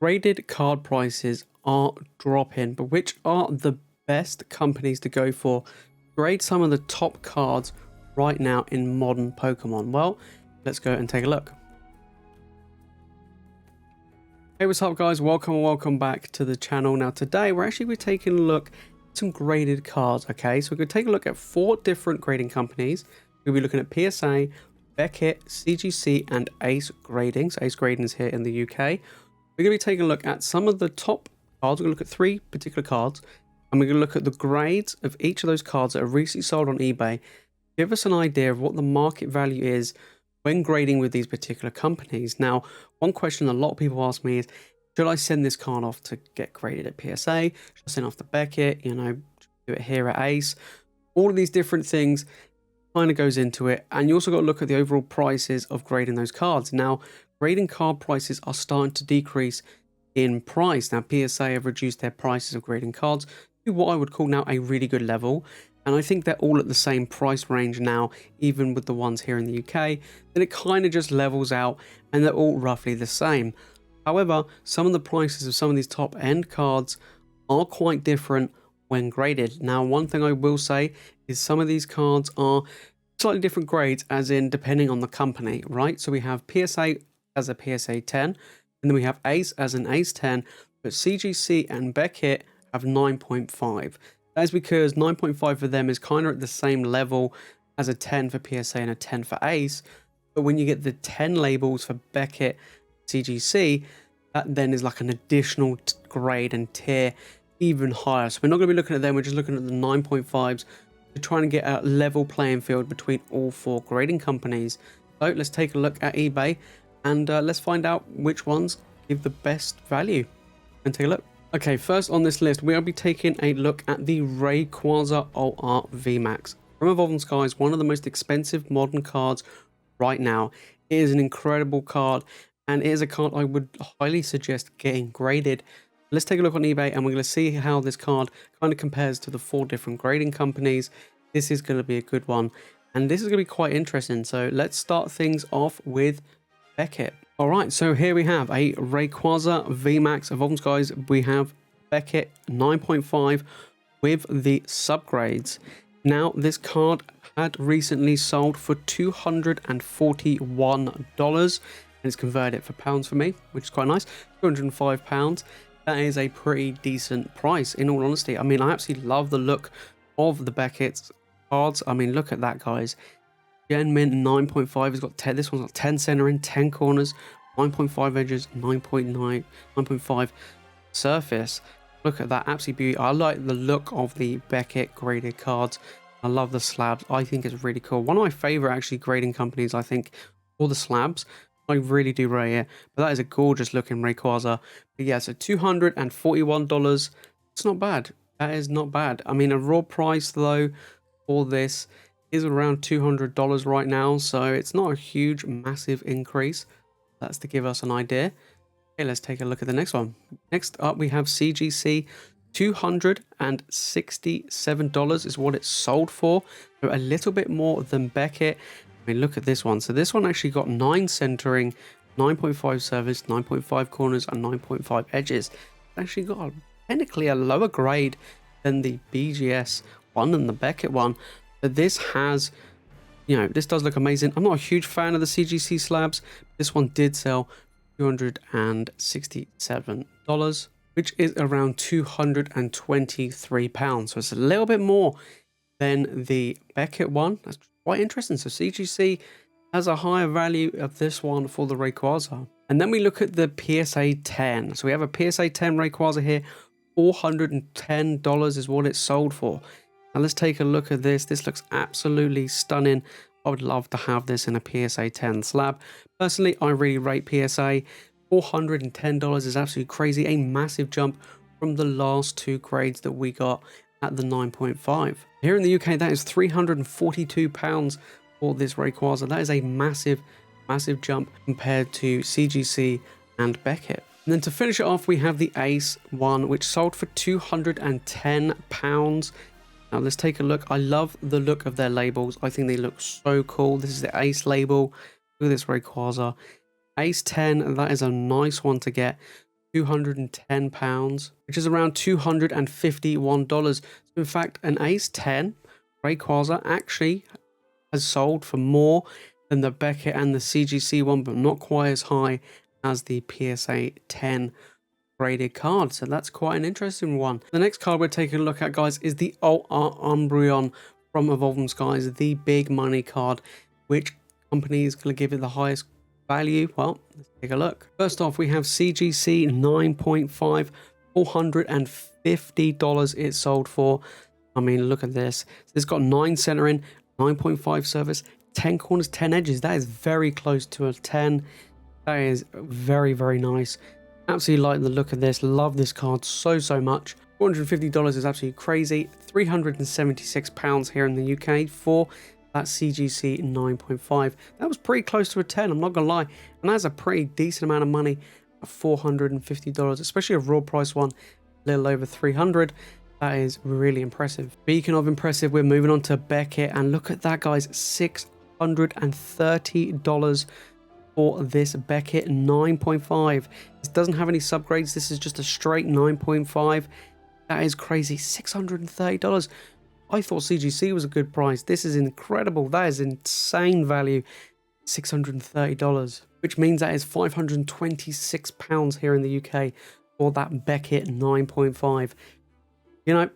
Graded card prices are dropping, but which are the best companies to go for? Grade some of the top cards right now in modern Pokemon. Well, let's go and take a look. Hey, what's up guys? Welcome back to the channel. Now today we're taking a look at some graded cards, okay? So we're going to take a look at 4 different grading companies. We'll be looking at PSA, Beckett, CGC, and Ace Grading. So Ace Grading is here in the UK. We're going to be taking a look at some of the top cards. We're going to look at 3 particular cards, and we're going to look at the grades of each of those cards that are recently sold on eBay. Give us an idea of what the market value is when grading with these particular companies. Now, one question a lot of people ask me is, should I send this card off to get graded at PSA? Should I send it off to Beckett? You know, do it here at Ace? All of these different things kind of goes into it, and you also got to look at the overall prices of grading those cards. Now, grading card prices are starting to decrease in price. Now, PSA have reduced their prices of grading cards to what I would call now a really good level. And I think they're all at the same price range now, even with the ones here in the UK. Then it kind of just levels out and they're all roughly the same. However, some of the prices of some of these top end cards are quite different when graded. Now, one thing I will say is some of these cards are slightly different grades, as in depending on the company, right? So we have PSA as a PSA 10, and then we have Ace as an Ace 10, but CGC and Beckett have 9.5. That is because 9.5 for them is kind of at the same level as a 10 for PSA and a 10 for Ace. But when you get the 10 labels for Beckett, CGC, that then is like an additional grade and tier even higher. So we're not going to be looking at them, we're just looking at the 9.5s to try and get a level playing field between all 4 grading companies. So let's take a look at eBay and let's find out which ones give the best value and take a look. Okay, first on this list, we'll be taking a look at the Rayquaza Alt VMAX. From Evolving Skies, one of the most expensive modern cards right now. It is an incredible card, and it is a card I would highly suggest getting graded. Let's take a look on eBay, and we're going to see how this card kind of compares to the 4 different grading companies. This is going to be a good one, and this is going to be quite interesting. So let's start things off with Beckett. Alright, so here we have a Rayquaza VMAX Evolving Skies. We have Beckett 9.5 with the subgrades. Now, this card had recently sold for $241, and it's converted for pounds for me, which is quite nice. £205. That is a pretty decent price, in all honesty. I mean, I absolutely love the look of the Beckett's cards. I mean, look at that, guys. Gen Mint 9.5 has got 10. This one's got 10 centering, 10 corners, 9.5 edges, 9.5 surface. Look at that, absolute beauty. I like the look of the Beckett graded cards. I love the slabs. I think it's really cool. One of my favorite actually grading companies, I think, for the slabs. I really do rate it. But that is a gorgeous looking Rayquaza. But yeah, so $241. It's not bad. That is not bad. I mean, a raw price though for this is around $200 right now, so it's not a huge massive increase. That's to give us an idea. Okay, let's take a look at the next one. Next up we have CGC. $267 is what it's sold for, so a little bit more than Beckett. I mean, look at this one. So this one actually got 9 centering, 9.5 surface, 9.5 corners, and 9.5 edges. It actually got technically a lower grade than the BGS one and the Beckett one. But this has, you know, this does look amazing. I'm not a huge fan of the CGC slabs. This one did sell $267, which is around £223. So it's a little bit more than the Beckett one. That's quite interesting. So CGC has a higher value of this one for the Rayquaza. And then we look at the PSA 10. So we have a PSA 10 Rayquaza here. $410 is what it's sold for. Now let's take a look at this. This looks absolutely stunning. I would love to have this in a PSA 10 slab. Personally, I really rate PSA. $410 is absolutely crazy. A massive jump from the last 2 grades that we got at the 9.5. Here in the UK, that is £342 for this Rayquaza. That is a massive jump compared to CGC and Beckett. And then to finish it off, we have the Ace one, which sold for £210. Now let's take a look. I love the look of their labels. I think they look so cool. This is the Ace label. Look at this Rayquaza. Ace 10, that is a nice one to get. £210, which is around $251. So in fact, an Ace 10 Rayquaza actually has sold for more than the Beckett and the CGC one, but not quite as high as the PSA 10 graded card. So that's quite an interesting one. The next card we're taking a look at, guys, is the Alt Art Umbreon from Evolving Skies, the big money card. Which company is going to give it the highest value? Well, let's take a look. First off, we have CGC 9.5, $450 it sold for. I mean, look at this. It's got 9 centering, 9.5 surface, 10 corners, 10 edges. That is very close to a 10. That is very, very nice. Absolutely like the look of this. Love this card so much. $450 is absolutely crazy. £376 here in the UK for that CGC 9.5. That was pretty close to a 10, I'm not gonna lie. And that's a pretty decent amount of money at $450, especially a raw price one, a little over 300. That is really impressive. Speaking of impressive, we're moving on to Beckett, and look at that, guys, $630 for this Beckett 9.5. This doesn't have any subgrades. This is just a straight 9.5. That is crazy. $630. I thought CGC was a good price. This is incredible. That is insane value. $630, which means that is £526 here in the UK for that Beckett 9.5. You know,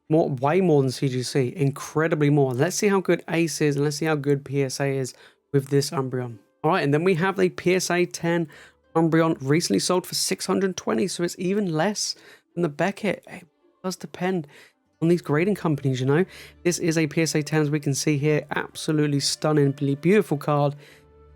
way more than CGC. Incredibly more. Let's see how good Ace is, and let's see how good PSA is with this Umbreon. All right, and then we have the PSA 10 Umbreon, recently sold for $620, so it's even less than the Beckett. It does depend on these grading companies, you know. This is a PSA 10, as we can see here. Absolutely stunningly beautiful card,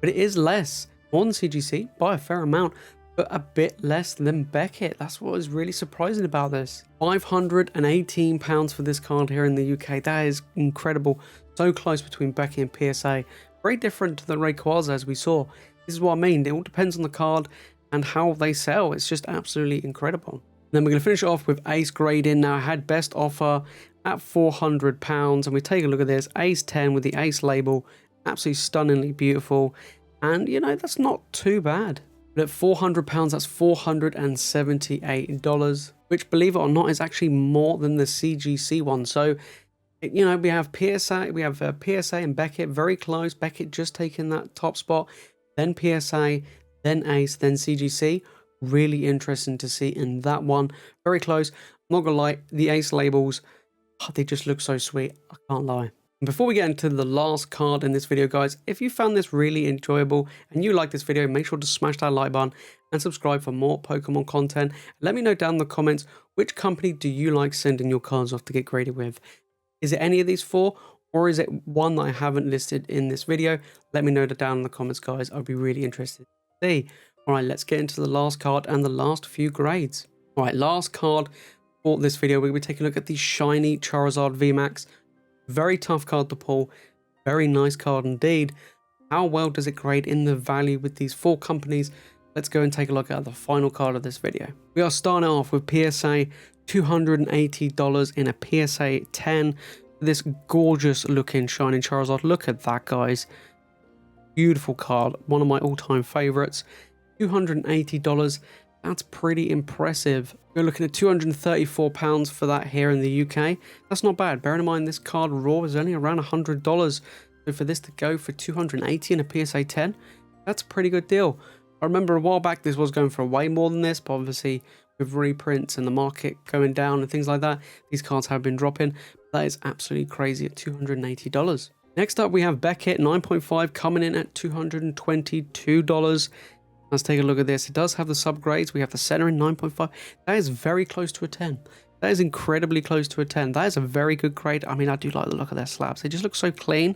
but it is less, more than CGC by a fair amount, but a bit less than Beckett. That's what is really surprising about this. £518 for this card here in the UK. That is incredible. So close between Beckett and PSA. Very different to the Rayquaza, as we saw. This is what I mean. It all depends on the card and how they sell. It's just absolutely incredible. Then we're going to finish it off with Ace grading. Now, I had best offer at £400, and we take a look at this. Ace 10 with the Ace label. Absolutely stunningly beautiful. And, you know, that's not too bad. But at £400, that's $478, which, believe it or not, is actually more than the CGC one. So, you know, we have PSA and Beckett very close. Beckett just taking that top spot, then PSA, then Ace, then CGC. Really interesting to see in that one. Very close. I'm not gonna lie, the Ace labels, they just look so sweet. I can't lie. And before we get into the last card in this video, guys, if you found this really enjoyable and you like this video, make sure to smash that like button and subscribe for more Pokemon content. Let me know down in the comments, which company do you like sending your cards off to get graded with? Is it any of these 4, or is it one that I haven't listed in this video? Let me know that down in the comments, guys. I'd be really interested to see. All right, let's get into the last card and the last few grades. All right, last card for this video. We're going to be taking a look at the shiny Charizard VMAX. Very tough card to pull. Very nice card indeed. How well does it grade in the value with these 4 companies? Let's go and take a look at the final card of this video. We are starting off with PSA $280 in a PSA 10. This gorgeous looking shiny Charizard. Look at that, guys. Beautiful card. One of my all-time favorites. $280. That's pretty impressive. We're looking at £234 for that here in the UK. That's not bad. Bearing in mind this card raw is only around $100. So for this to go for $280 in a PSA 10, that's a pretty good deal. I remember a while back this was going for way more than this, but obviously with reprints and the market going down and things like that, these cards have been dropping. That is absolutely crazy at $280. Next up, we have Beckett 9.5 coming in at $222. Let's take a look at this. It does have the subgrades. We have the centering 9.5. That is very close to a 10. That is incredibly close to a 10. That is a very good grade. I mean, I do like the look of their slabs. They just look so clean.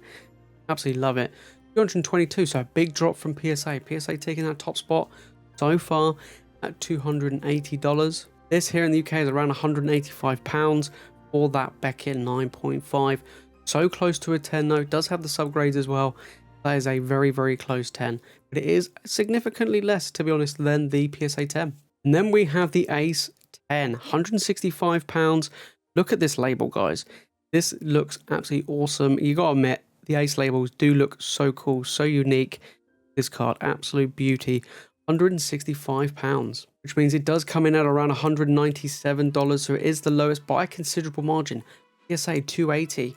Absolutely love it. 222, so a big drop from PSA. PSA taking that top spot so far at $280. This here in the UK is around £185 for that Beckett 9.5. So close to a 10 though. It does have the subgrades as well. That is a very, very close 10. But it is significantly less, to be honest, than the PSA 10. And then we have the Ace 10, £165. Look at this label, guys. This looks absolutely awesome. You gotta admit, the Ace labels do look so cool, so unique. This card, absolute beauty. £165, which means it does come in at around $197, so it is the lowest by a considerable margin. PSA 280,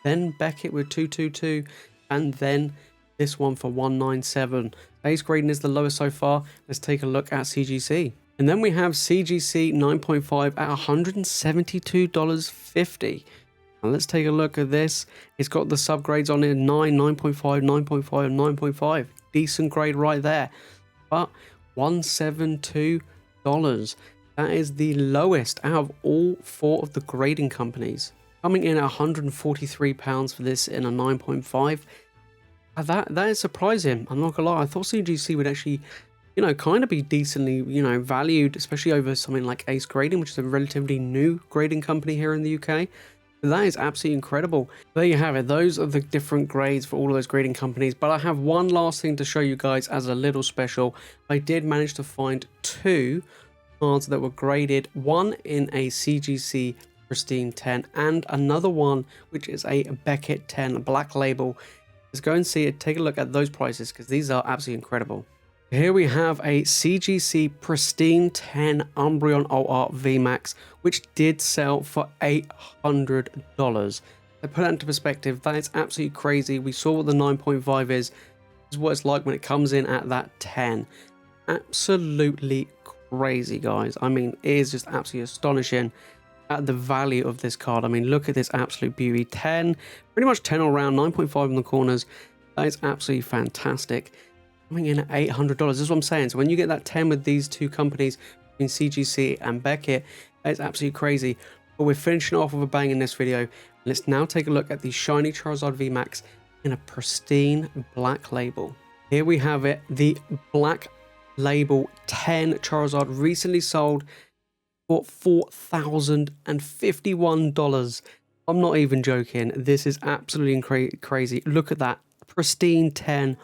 then Beckett with 222, and then this one for 197. Ace grading is the lowest so far. Let's take a look at CGC. And then we have CGC 9.5 at $172.50. Now let's take a look at this. It's got the subgrades on it, 9, 9.5, 9.5, and 9.5. Decent grade right there. But $172. That is the lowest out of all 4 of the grading companies. Coming in at £143 for this in a 9.5. That is surprising. I'm not gonna lie. I thought CGC would actually, you know, kind of be decently, you know, valued, especially over something like Ace Grading, which is a relatively new grading company here in the UK. But that is absolutely incredible. There you have it. Those are the different grades for all of those grading companies. But I have one last thing to show you guys as a little special. I did manage to find 2 cards that were graded, one in a CGC Pristine 10 and another one which is a Beckett 10 Black Label. Let's go and see it, take a look at those prices because these are absolutely incredible. Here we have a CGC Pristine 10 Umbreon OR VMAX, which did sell for $800. To put that into perspective, that is absolutely crazy. We saw what the 9.5 is. This is what it's like when it comes in at that 10. Absolutely crazy, guys. I mean, it is just absolutely astonishing at the value of this card. I mean, look at this absolute beauty. 10, pretty much 10 all around, 9.5 in the corners. That is absolutely fantastic. Coming in at $800. This is what I'm saying. So when you get that 10 with these 2 companies, between CGC and Beckett, that is absolutely crazy. But we're finishing off with a bang in this video. Let's now take a look at the shiny Charizard VMAX in a pristine Black Label. Here we have it, the Black Label 10 Charizard, recently sold for $4,051. I'm not even joking. This is absolutely crazy. Look at that. Pristine 10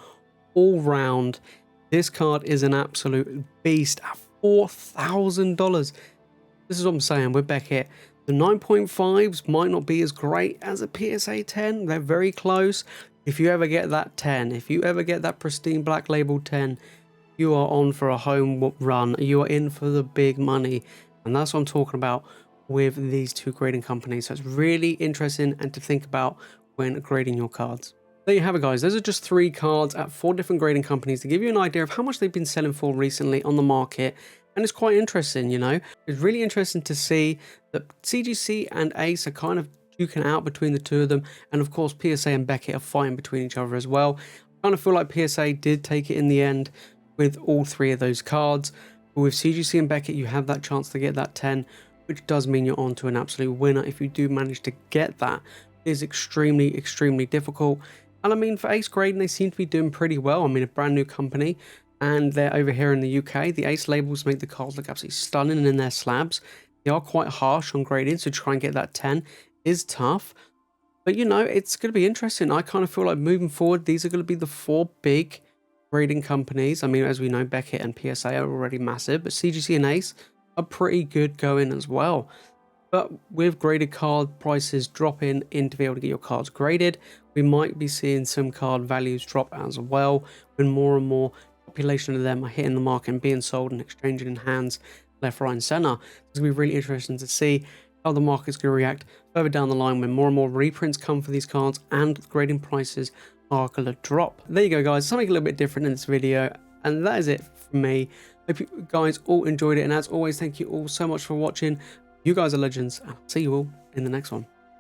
all round. This card is an absolute beast at $4,000. This is what I'm saying with Beckett. The 9.5s might not be as great as a PSA 10. They're very close. If you ever get that 10, if you ever get that pristine Black Label 10, you are on for a home run. You are in for the big money. And that's what I'm talking about with these 2 grading companies. So it's really interesting and to think about when grading your cards. There you have it, guys. Those are just 3 cards at 4 different grading companies to give you an idea of how much they've been selling for recently on the market. And it's quite interesting, you know. It's really interesting to see that CGC and Ace are kind of duking out between the 2 of them. And of course, PSA and Beckett are fighting between each other as well. I kind of feel like PSA did take it in the end with all 3 of those cards. But with CGC and Beckett, you have that chance to get that 10, which does mean you're on to an absolute winner if you do manage to get that. It is extremely, extremely difficult. And I mean, for Ace Grading, they seem to be doing pretty well. I mean, a brand new company, and they're over here in the UK. The Ace labels make the cards look absolutely stunning in their slabs. They are quite harsh on grading, so try and get that 10 is tough. But, you know, it's going to be interesting. I kind of feel like moving forward, these are going to be the 4 big grading companies. I mean, as we know, Beckett and PSA are already massive, but CGC and Ace are pretty good going as well. But with graded card prices dropping in to be able to get your cards graded, we might be seeing some card values drop as well when more and more population of them are hitting the market and being sold and exchanging in hands left, right and center. It's going to be really interesting to see how the market's going to react further down the line when more and more reprints come for these cards and grading prices are going to drop. There you go, guys. Something a little bit different in this video, and that is it from me. Hope you guys all enjoyed it, and as always, thank you all so much for watching. You guys are legends, and I'll see you all in the next one.